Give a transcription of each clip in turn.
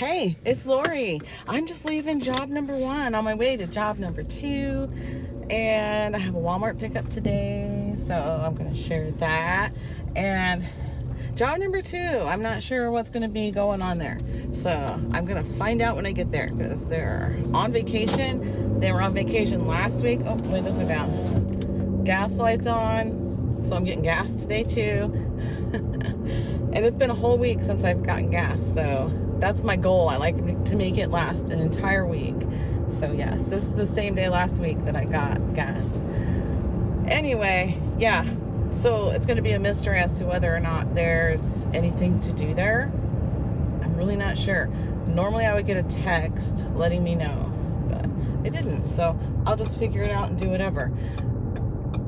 Hey, it's Lori. I'm just leaving job number 1 on my way to job number 2. And I have a Walmart pickup today, so I'm going to share that. And job number 2, I'm not sure what's going to be going on there. So I'm going to find out when I get there because they're on vacation. They were on vacation last week. Oh, windows are down. Gas lights on. So I'm getting gas today too. And it's been a whole week since I've gotten gas, so that's my goal. I like to make it last an entire week. So yes, this is the same day last week that I got gas. Anyway, yeah, so it's going to be a mystery as to whether or not there's anything to do there. I'm really not sure. Normally I would get a text letting me know, but it didn't. So I'll just figure it out and do whatever.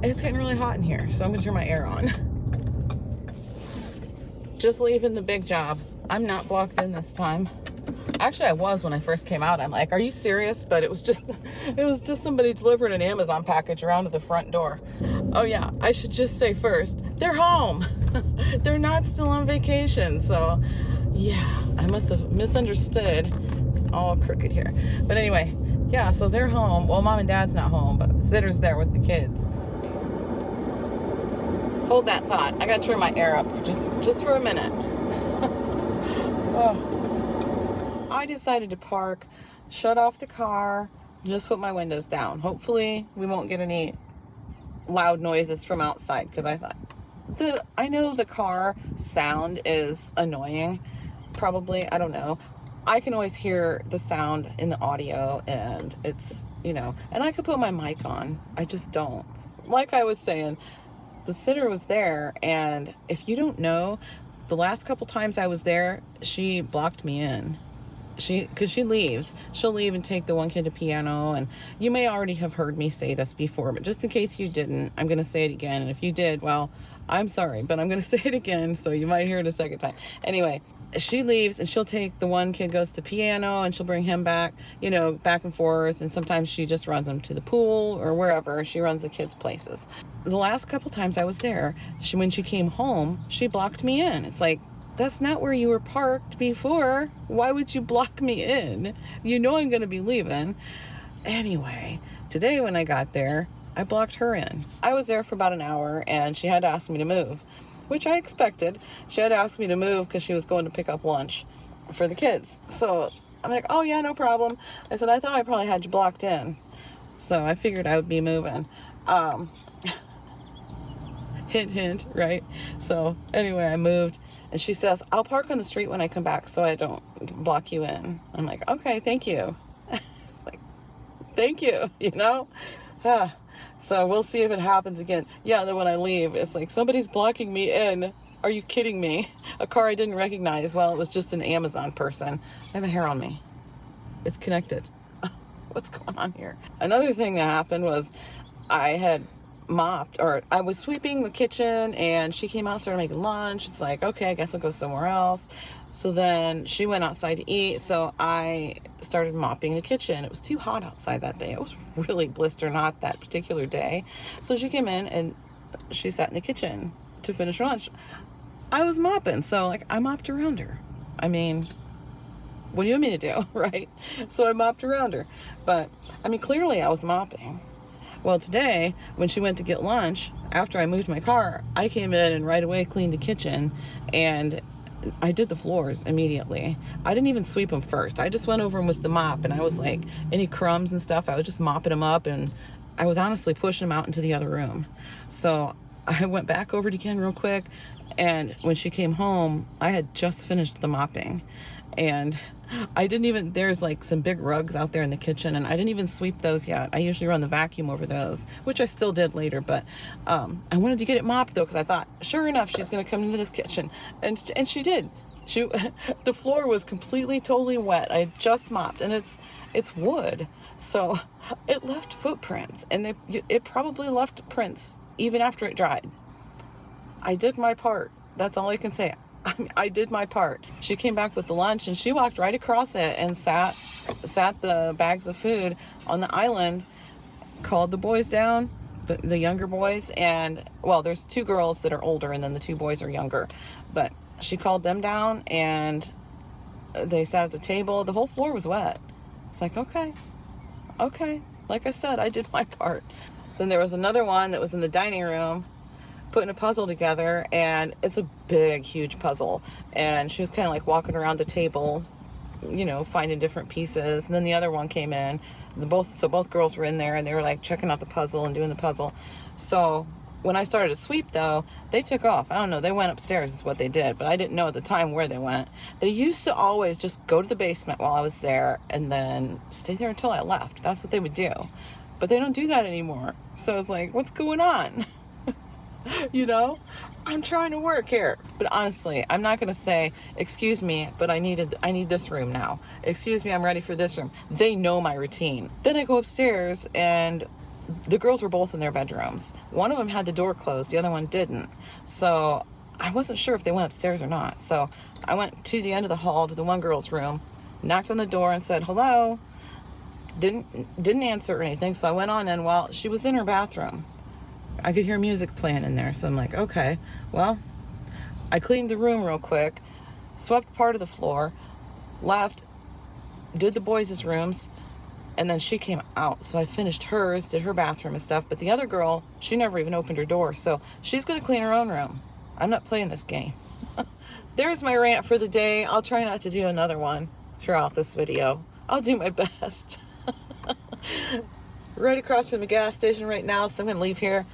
It's getting really hot in here, so I'm going to turn my air on. Just leaving the big job. I'm not blocked in this time. Actually, I was when I first came out. I'm like, are you serious? But it was just somebody delivered an Amazon package around to the front door. Oh yeah, I should just say first, they're home. They're not still on vacation. So yeah, I must have misunderstood. All crooked here. But anyway, yeah, so they're home. Well, mom and dad's not home, but Sitter's there with the kids. Hold that thought. I gotta turn my air up for just for a minute. Oh. I decided to park, shut off the car, just put my windows down. Hopefully we won't get any loud noises from outside, because I know the car sound is annoying. Probably, I don't know. I can always hear the sound in the audio, and it's, and I could put my mic on. I just don't. Like I was saying, the sitter was there, and if you don't know, the last couple times I was there, she blocked me in. Because she leaves. She'll leave and take the one kid to piano, and you may already have heard me say this before, but just in case you didn't, I'm going to say it again, and if you did, well, I'm sorry, but I'm going to say it again, so you might hear it a second time. Anyway, she leaves, and she'll take the one kid goes to piano, and she'll bring him back, back and forth, and sometimes she just runs him to the pool or wherever. She runs the kids places. The last couple times I was there, when she came home, she blocked me in. It's like, that's not where you were parked before. Why would you block me in? You know I'm going to be leaving. Anyway, today when I got there, I blocked her in. I was there for about an hour, and she had to ask me to move, which I expected. She had to ask me to move because she was going to pick up lunch for the kids. So I'm like, oh yeah, no problem. I said, I thought I probably had you blocked in. So I figured I would be moving. Hint, hint, right? So anyway, I moved, and she says, I'll park on the street when I come back so I don't block you in. I'm like, okay, thank you. It's like, thank you, So we'll see if it happens again. Yeah, then when I leave, it's like, somebody's blocking me in. Are you kidding me? A car I didn't recognize. Well, it was just an Amazon person. I have a hair on me. It's connected. What's going on here? Another thing that happened was I had mopped, or I was sweeping the kitchen, and she came out, started making lunch. It's like, okay, I guess I'll go somewhere else. So then she went outside to eat, so I started mopping the kitchen. It was too hot outside that day. It was really blistering hot that particular day. So she came in, and she sat in the kitchen to finish her lunch. I was mopping, so I mopped around her. I mean, what do you want me to do, right? So I mopped around her. But, clearly I was mopping. Well, today, when she went to get lunch, after I moved my car, I came in and right away cleaned the kitchen, and I did the floors immediately. I didn't even sweep them first. I just went over them with the mop, and I was like, any crumbs and stuff, I was just mopping them up, and I was honestly pushing them out into the other room. So I went back over it again real quick, and when she came home, I had just finished the mopping, and I didn't even, there's some big rugs out there in the kitchen, and I didn't even sweep those yet. I usually run the vacuum over those, which I still did later, but I wanted to get it mopped though, because I thought, sure enough, she's going to come into this kitchen, and she did. The floor was completely, totally wet. I had just mopped, and it's wood, so it left footprints, and it probably left prints even after it dried. I did my part. That's all I can say. I did my part. She came back with the lunch, and she walked right across it and sat the bags of food on the island, called the boys down, the younger boys, and, well, there's 2 girls that are older, and then the 2 boys are younger, but she called them down, and They sat at the table. The whole floor was wet. It's like, okay. Like I said, I did my part. Then there was another one that was in the dining room putting a puzzle together, and it's a big, huge puzzle. And she was kind of like walking around the table, finding different pieces. And then the other one came in. Both girls were in there, and they were like checking out the puzzle and doing the puzzle. So when I started to sweep, though, they took off. I don't know. They went upstairs is what they did, but I didn't know at the time where they went. They used to always just go to the basement while I was there and then stay there until I left. That's what they would do. But they don't do that anymore. So it's like, what's going on? I'm trying to work here. But honestly, I'm not going to say, excuse me, but I need this room now. Excuse me, I'm ready for this room. They know my routine. Then I go upstairs, and the girls were both in their bedrooms. One of them had the door closed. The other one didn't. So I wasn't sure if they went upstairs or not. So I went to the end of the hall to the one girl's room, knocked on the door and said, hello. Didn't answer or anything. So I went on in. Well, she was in her bathroom. I could hear music playing in there. So I'm like, okay, well, I cleaned the room real quick, swept part of the floor, left, did the boys' rooms, and then she came out. So I finished hers, did her bathroom and stuff. But the other girl, she never even opened her door. So she's going to clean her own room. I'm not playing this game. There's my rant for the day. I'll try not to do another one throughout this video. I'll do my best. Right across from the gas station right now. So I'm going to leave here,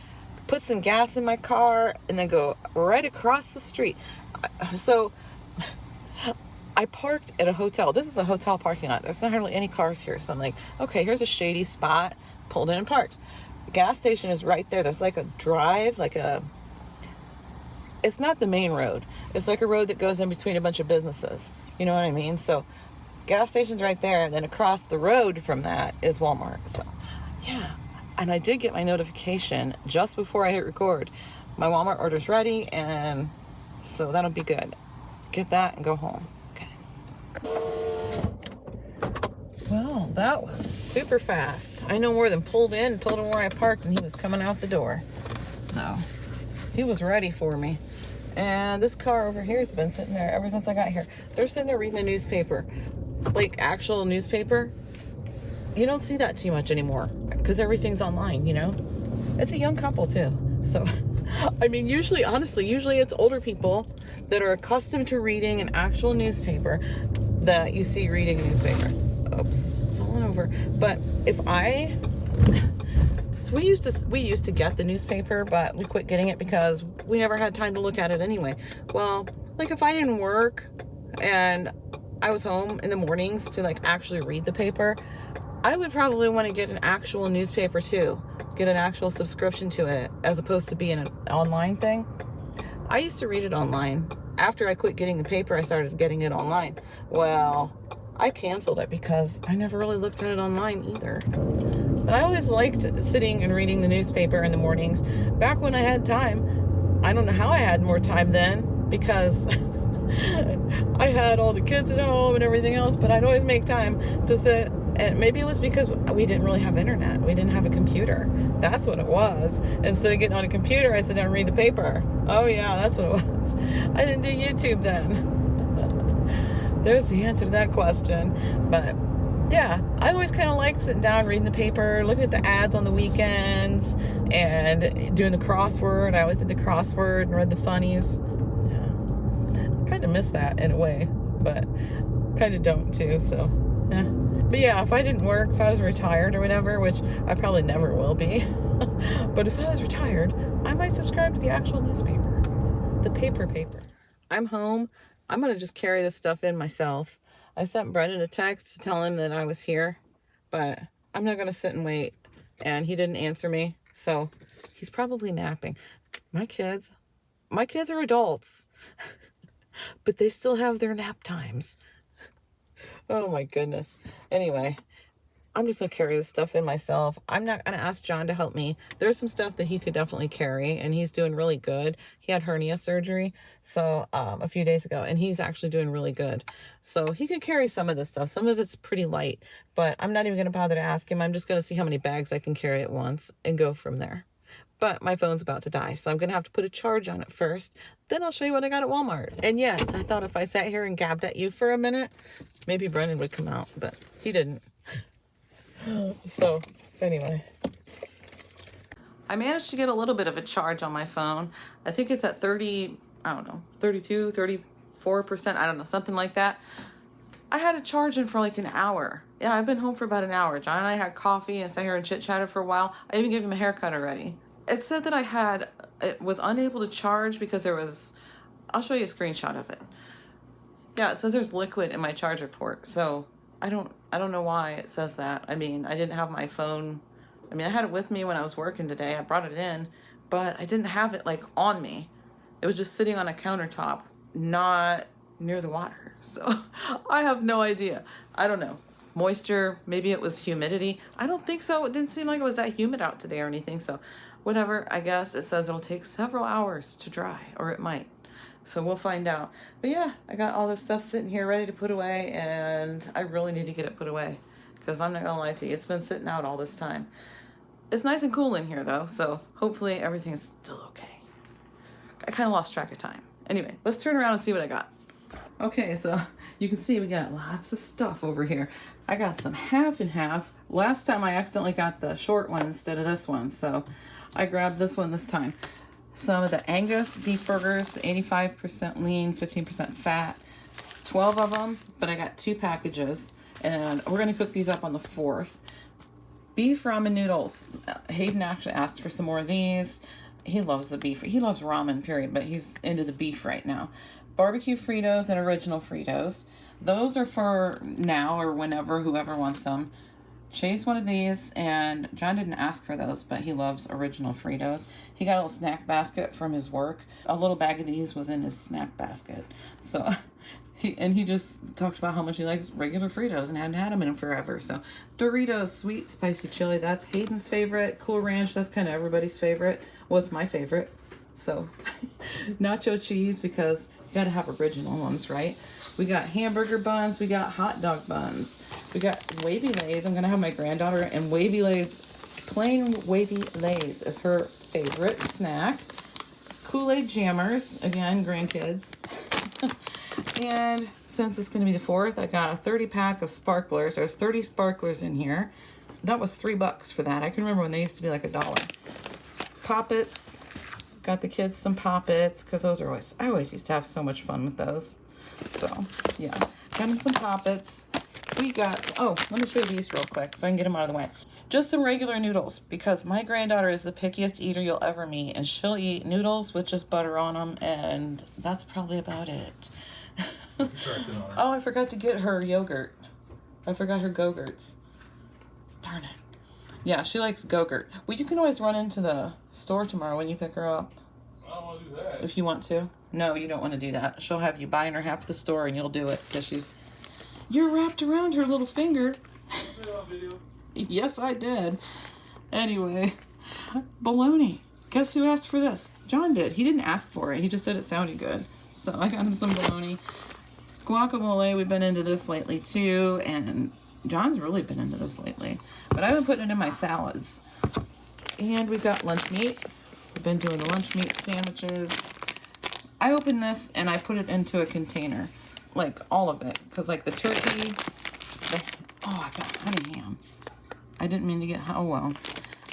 put some gas in my car, and then go right across the street. So I parked at a hotel. This is a hotel parking lot. There's not hardly any cars here. So I'm like, okay, here's a shady spot. Pulled in and parked. The gas station is right there. There's like a drive, it's not the main road. It's like a road that goes in between a bunch of businesses. You know what I mean? So gas station's right there. And then across the road from that is Walmart. So yeah. And I did get my notification just before I hit record. My Walmart order's ready, and so that'll be good. Get that and go home. Okay. Well, that was super fast. I no more than pulled in, told him where I parked, and he was coming out the door. So he was ready for me. And this car over here has been sitting there ever since I got here. They're sitting there reading the newspaper. Like actual newspaper. You don't see that too much anymore because everything's online, It's a young couple too. So, I mean, usually it's older people that are accustomed to reading an actual newspaper that you see reading a newspaper. Oops, falling over. But so we used to get the newspaper, but we quit getting it because we never had time to look at it anyway. Well, like if I didn't work and I was home in the mornings to actually read the paper, I would probably want to get an actual newspaper too. Get an actual subscription to it as opposed to being an online thing. I used to read it online. After I quit getting the paper, I started getting it online. Well, I canceled it because I never really looked at it online either. But I always liked sitting and reading the newspaper in the mornings. Back when I had time, I don't know how I had more time then because I had all the kids at home and everything else, but I'd always make time to sit. And maybe it was because we didn't really have internet. We didn't have a computer. That's what it was. Instead of getting on a computer, I sit down and read the paper. Oh yeah, that's what it was. I didn't do YouTube then. There's the answer to that question. But yeah, I always kind of liked sitting down, reading the paper, looking at the ads on the weekends, and doing the crossword. I always did the crossword and read the funnies. Yeah. Kind of miss that in a way, but kind of don't too, so yeah. But yeah, if I didn't work, if I was retired or whatever, which I probably never will be, but if I was retired, I might subscribe to the actual newspaper, the paper. I'm home. I'm going to just carry this stuff in myself. I sent Brendan a text to tell him that I was here, but I'm not going to sit and wait. And he didn't answer me, so he's probably napping. My kids are adults, but they still have their nap times. Oh my goodness. Anyway, I'm just going to carry this stuff in myself. I'm not going to ask John to help me. There's some stuff that he could definitely carry, and he's doing really good. He had hernia surgery a few days ago, and he's actually doing really good. So he could carry some of this stuff. Some of it's pretty light, but I'm not even going to bother to ask him. I'm just going to see how many bags I can carry at once and go from there. but my phone's about to die, so I'm gonna have to put a charge on it first. Then I'll show you what I got at Walmart. And yes, I thought if I sat here and gabbed at you for a minute, maybe Brendan would come out, but he didn't. So anyway, I managed to get a little bit of a charge on my phone. I think it's at 30, I don't know, 32, 34%, I don't know, something like that. I had it charging for like an hour. Yeah, I've been home for about an hour. John and I had coffee and sat here and chit-chatted for a while. I even gave him a haircut already. It said that it was unable to charge because there was, I'll show you a screenshot of it. Yeah, it says there's liquid in my charger port. So I don't know why it says that. I mean, I didn't have my phone. I mean, I had it with me when I was working today. I brought it in, but I didn't have it like on me. It was just sitting on a countertop, not near the water. So I have no idea. I don't know. Moisture, maybe it was humidity. I don't think so. It didn't seem like it was that humid out today or anything. So whatever, I guess it says it'll take several hours to dry, or it might. So we'll find out. But yeah, I got all this stuff sitting here ready to put away, and I really need to get it put away because I'm not gonna lie to you, it's been sitting out all this time. It's nice and cool in here though, so hopefully everything's still okay. I kind of lost track of time. Anyway, let's turn around and see what I got. Okay, so you can see we got lots of stuff over here. I got some half and half. Last time I accidentally got the short one instead of this one, so I grabbed this one this time. Some of the Angus beef burgers, 85% lean, 15% fat, 12 of them, but I got 2 packages, and we're gonna cook these up on the 4th. Beef ramen noodles. Hayden actually asked for some more of these. He loves the beef. He loves ramen, period, but he's into the beef right now. Barbecue Fritos and original Fritos. Those are for now or whenever, whoever wants them. Chase one of these, and John didn't ask for those, but he loves original Fritos. He got a little snack basket from his work. A little bag of these was in his snack basket. So he just talked about how much he likes regular Fritos and hadn't had them in him forever. So Doritos sweet spicy chili, that's Hayden's favorite. Cool Ranch, that's kind of everybody's favorite. Well, it's my favorite. So nacho cheese, because you gotta have original ones, right? We got hamburger buns, we got hot dog buns, we got wavy lays. I'm gonna have my granddaughter, and wavy lays, plain wavy lays is her favorite snack. Kool-Aid jammers, again, grandkids. And since it's gonna be the 4th, I got a 30 pack of sparklers. There's 30 sparklers in here. That was $3 for that. I can remember when they used to be like $1. Poppets. Got the kids some Poppets, because those are I always used to have so much fun with those. So, yeah. Got them some Poppets. We got, oh, let me show you these real quick so I can get them out of the way. Just some regular noodles, because my granddaughter is the pickiest eater you'll ever meet, and she'll eat noodles with just butter on them, and that's probably about it. Oh, I forgot to get her yogurt. I forgot her Go-Gurts. Darn it. Yeah, she likes Go-Gurt. Well, you can always run into the store tomorrow when you pick her up. I don't want to do that. If you want to. No, you don't want to do that. She'll have you buying her half the store, and you'll do it because you're wrapped around her little finger. Yes, I did. Anyway, bologna. Guess who asked for this? John did. He didn't ask for it. He just said it sounded good. So I got him some bologna. Guacamole, we've been into this lately too, and John's really been into this lately. But I've been putting it in my salads. And we've got lunch meat. We've been doing the lunch meat sandwiches. I opened this and I put it into a container. Like all of it. Because like the turkey. Oh, I got honey ham. I didn't mean to get, oh well.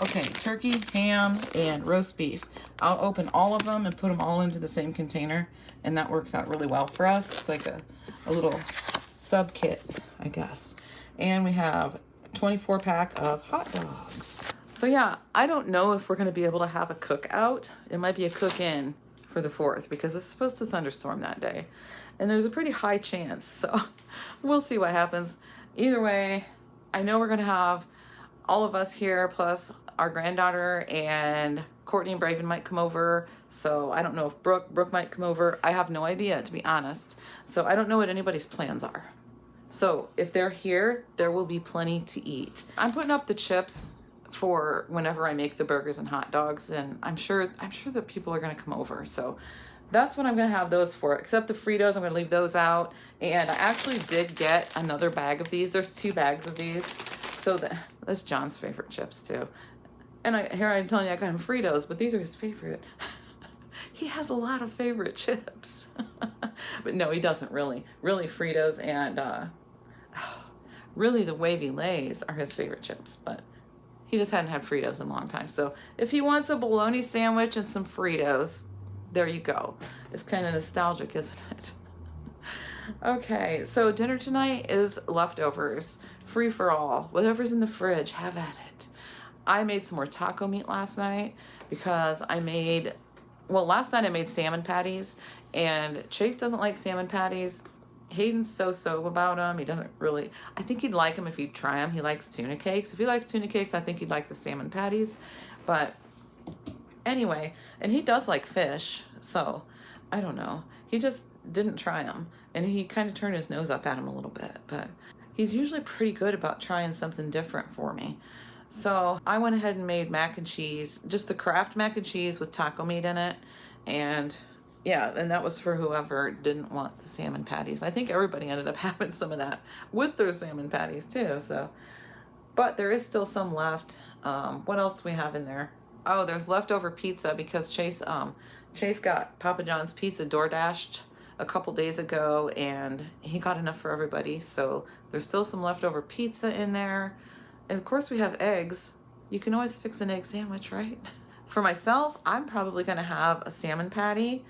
Okay, turkey, ham, and roast beef. I'll open all of them and put them all into the same container. And that works out really well for us. It's like a little sub kit, I guess. And we have 24 pack of hot dogs. So yeah, I don't know if we're going to be able to have a cookout. It might be a cook-in for the 4th because it's supposed to thunderstorm that day. And there's a pretty high chance, so we'll see what happens. Either way, I know we're going to have all of us here, plus our granddaughter, and Courtney and Braven might come over. So I don't know if Brooke might come over. I have no idea, to be honest. So I don't know what anybody's plans are. So if they're here, there will be plenty to eat. I'm putting up the chips for whenever I make the burgers and hot dogs, and I'm sure that people are gonna come over. So that's what I'm gonna have those for. Except the Fritos, I'm gonna leave those out. And I actually did get another bag of these. There's 2 bags of these. So that's John's favorite chips too. And here I'm telling you, I got him Fritos, but these are his favorite. He has a lot of favorite chips. But no, he doesn't really. Really, Fritos and really the Wavy Lays are his favorite chips, but he just hadn't had Fritos in a long time. So if he wants a bologna sandwich and some Fritos, there you go. It's kind of nostalgic, isn't it? Okay, so dinner tonight is leftovers. Free for all. Whatever's in the fridge, have at it. I made some more taco meat last night because last night I made salmon patties, and Chase doesn't like salmon patties. Hayden's so about them. He doesn't really, I think he'd like them if he'd try them. He likes tuna cakes. If he likes tuna cakes, I think he'd like the salmon patties. But anyway, and he does like fish, so I don't know. He just didn't try them, and he kind of turned his nose up at him a little bit, but he's usually pretty good about trying something different for me. So I went ahead and made mac and cheese, just the Kraft mac and cheese with taco meat in it. And yeah, and that was for whoever didn't want the salmon patties. I think everybody ended up having some of that with their salmon patties too. So, but there is still some left. What else do we have in there? Oh, there's leftover pizza because Chase got Papa John's pizza DoorDashed a couple days ago, and he got enough for everybody. So there's still some leftover pizza in there. And of course we have eggs. You can always fix an egg sandwich, right? For myself, I'm probably gonna have a salmon patty,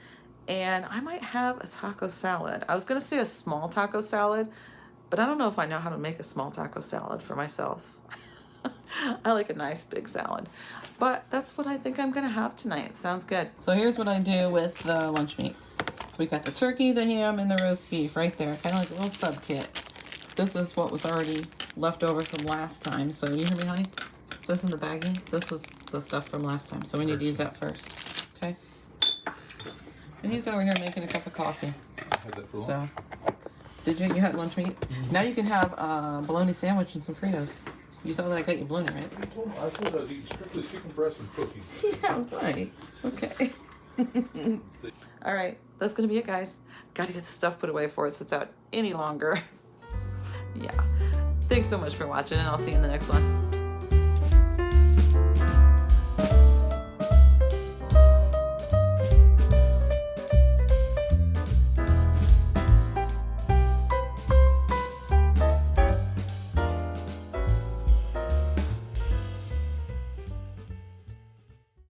and I might have a taco salad. I was gonna say a small taco salad, but I don't know if I know how to make a small taco salad for myself. I like a nice big salad. But that's what I think I'm gonna have tonight. Sounds good. So here's what I do with the lunch meat. We got the turkey, the ham, and the roast beef right there. Kind of like a little sub kit. This is what was already left over from last time. So you hear me, honey? This in the baggie. This was the stuff from last time. So we need to use that first. Okay? And he's over here making a cup of coffee. I had that for lunch. So, did you? You had lunch meat? Mm-hmm. Now you can have a bologna sandwich and some Fritos. You saw that I got you bologna, right? I told I was eating strictly chicken breast and cookies. Yeah, right. Okay. All right. That's going to be it, guys. Got to get the stuff put away before it sits out any longer. Yeah. Thanks so much for watching, and I'll see you in the next one.